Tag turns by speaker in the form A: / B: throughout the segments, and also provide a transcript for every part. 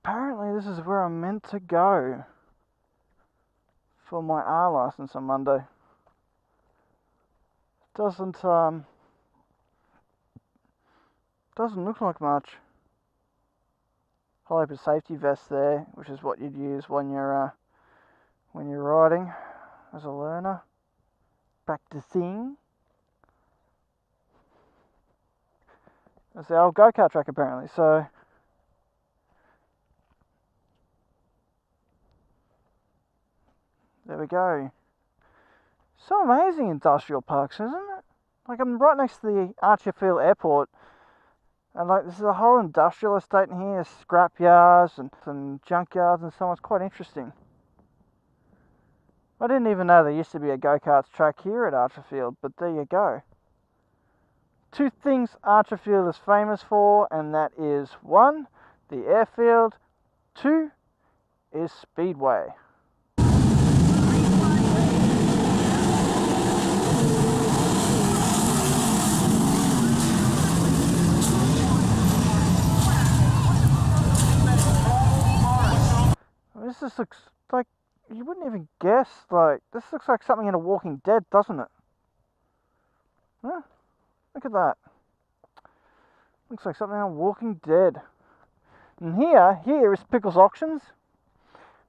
A: apparently this is where I'm meant to go for my R license on Monday. Doesn't look like much. High open safety vest there, which is what you'd use when you're riding as a learner, practicing. That's the old go-kart track apparently, so there we go. So amazing industrial parks, isn't it? Like, I'm right next to the Archerfield Airport, and like this is a whole industrial estate in here, scrap yards and some junkyards and so on. It's quite interesting. I didn't even know there used to be a go-karts track here at Archerfield, but there you go. Two things Archerfield is famous for, and that is 1, the airfield, 2 is Speedway. This just looks like, you wouldn't even guess, like, this looks like something in a Walking Dead, doesn't it? Huh? Look at that. Looks like something on Walking Dead. And here is Pickles Auctions,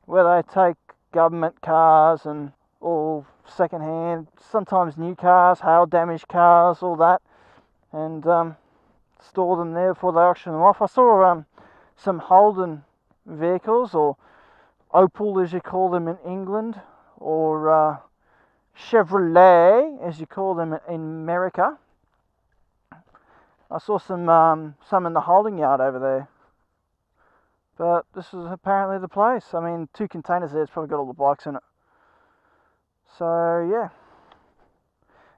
A: where they take government cars and all second-hand, sometimes new cars, hail damaged cars, all that, and store them there before they auction them off. I saw some Holden vehicles, or Opel as you call them in England, or Chevrolet as you call them in America. I saw some in the holding yard over there. But this is apparently the place. I mean, 2 containers there, it's probably got all the bikes in it. So yeah.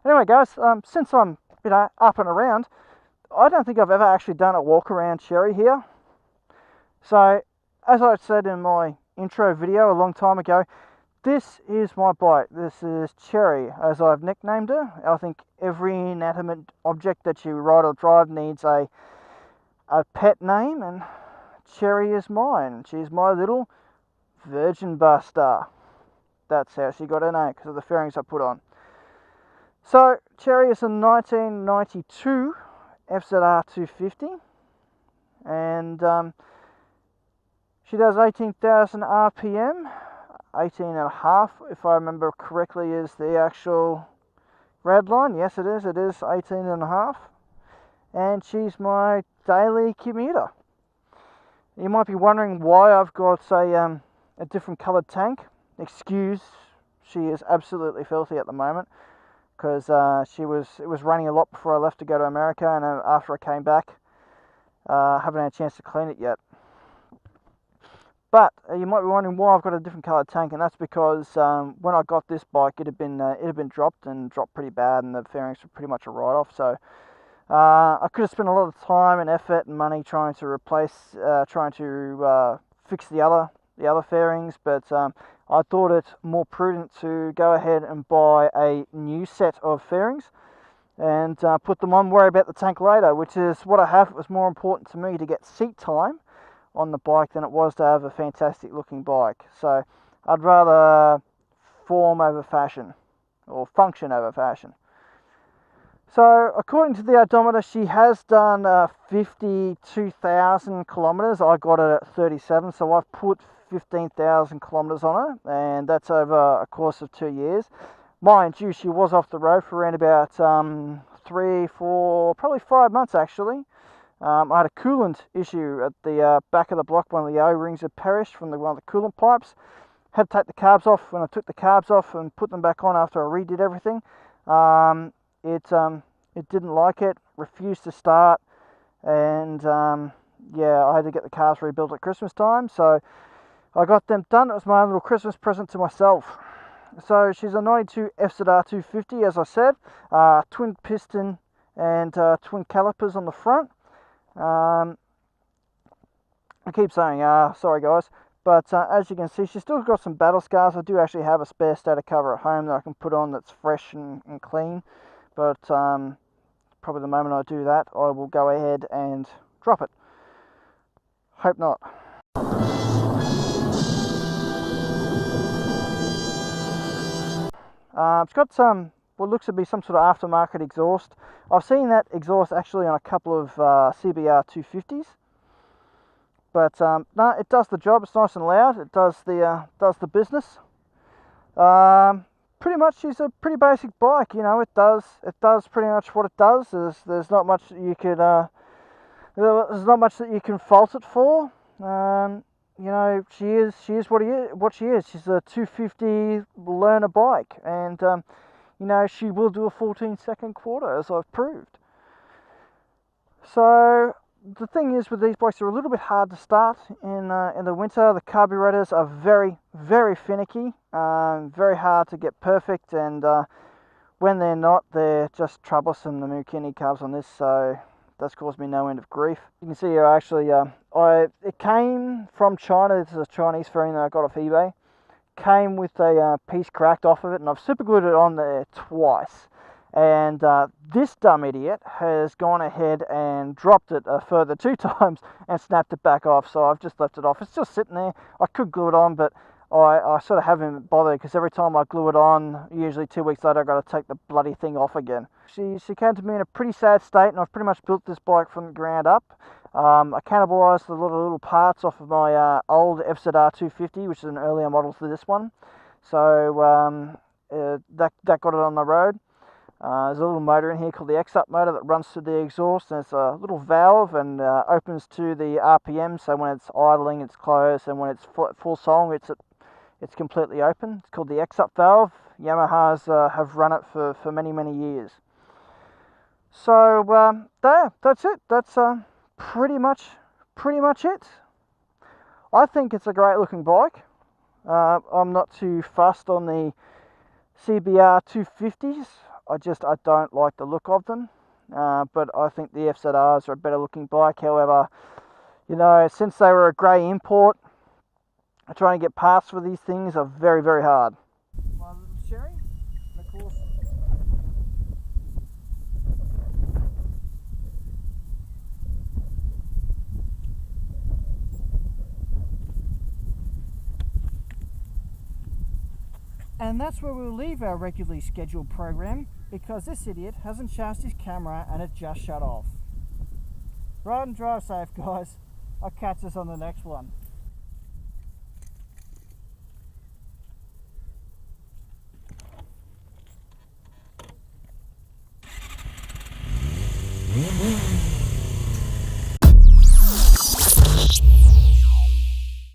A: Anyway guys, since I'm up and around, I don't think I've ever actually done a walk around Cherry here. So as I said in my intro video a long time ago, this is my bike. This is Cherry, as I've nicknamed her. I think every inanimate object that you ride or drive needs a pet name, and Cherry is mine. She's my little virgin buster. That's how she got her name, because of the fairings I put on. So Cherry is a 1992 FZR 250, and she does 18,000 RPM. 18.5, if I remember correctly, is the actual redline. Yes, it is 18.5, and she's my daily commuter. You might be wondering why I've got a different coloured tank. Excuse, she is absolutely filthy at the moment, because it was raining a lot before I left to go to America, and after I came back, I haven't had a chance to clean it yet. But you might be wondering why I've got a different coloured tank, and that's because when I got this bike, it had been dropped pretty bad, and the fairings were pretty much a write-off. So I could have spent a lot of time and effort and money trying to fix the other fairings, but I thought it more prudent to go ahead and buy a new set of fairings and put them on. Worry about the tank later, which is what I have. It was more important to me to get seat time on the bike than it was to have a fantastic looking bike. So I'd rather form over fashion, or function over fashion. So according to the odometer, she has done 52,000 kilometers. I got it at 37, so I've put 15,000 kilometers on her, and that's over a course of 2 years. Mind you, she was off the road for around about 3, 4, probably 5 months actually. I had a coolant issue at the back of the block. One of the O-rings had perished from one of the coolant pipes. Had to take the carbs off. When I took the carbs off and put them back on after I redid everything, it didn't like it, refused to start, and yeah, I had to get the carbs rebuilt at Christmas time. So I got them done. It was my own little Christmas present to myself. So she's a 92 FZR 250, as I said, twin piston and twin calipers on the front. I keep saying sorry guys, but as you can see, she's still got some battle scars. I do actually have a spare stator cover at home that I can put on that's fresh and clean, but probably the moment I do that, I will go ahead and drop it. Hope not. It's got some, what looks to be some sort of aftermarket exhaust. I've seen that exhaust actually on a couple of CBR 250s. But no, it does the job. It's nice and loud. It does the business. Pretty much, it's a pretty basic bike. You know, it does pretty much what it does. There's not much that you could there's not much that you can fault it for. You know, she is what she is. She's a 250 learner bike, and you know, she will do a 14-second quarter, as I've proved. So the thing is, with these bikes, they're a little bit hard to start in the winter. The carburetors are very, very finicky, very hard to get perfect, and when they're not, they're just troublesome. The Mukini carbs on this, so that's caused me no end of grief. You can see here, actually, it came from China. This is a Chinese fairing that I got off eBay. Came with a piece cracked off of it, and I've super glued it on there twice. And this dumb idiot has gone ahead and dropped it a further 2 times and snapped it back off. So I've just left it off. It's just sitting there. I could glue it on, but I sort of haven't bothered, because every time I glue it on, usually 2 weeks later, I've got to take the bloody thing off again. She came to me in a pretty sad state, and I've pretty much built this bike from the ground up. I cannibalised a lot of little parts off of my old FZR 250, which is an earlier model to this one. So that got it on the road. There's a little motor in here called the X-Up motor that runs through the exhaust, and it's a little valve and opens to the RPM, so when it's idling it's closed, and when it's full song it's completely open. It's called the X-Up valve. Yamaha's have run it for many years. So that's it. That's pretty much it. I think it's a great looking bike. I'm not too fussed on the CBR 250s. I don't like the look of them, but I think the FZRs are a better looking bike. However, you know, since they were a grey import, trying to get parts for these things are very, very hard. My little Sherry, and of course, and that's where we'll leave our regularly scheduled program, because this idiot hasn't charged his camera and it just shut off. Ride and drive safe, guys. I'll catch us on the next one.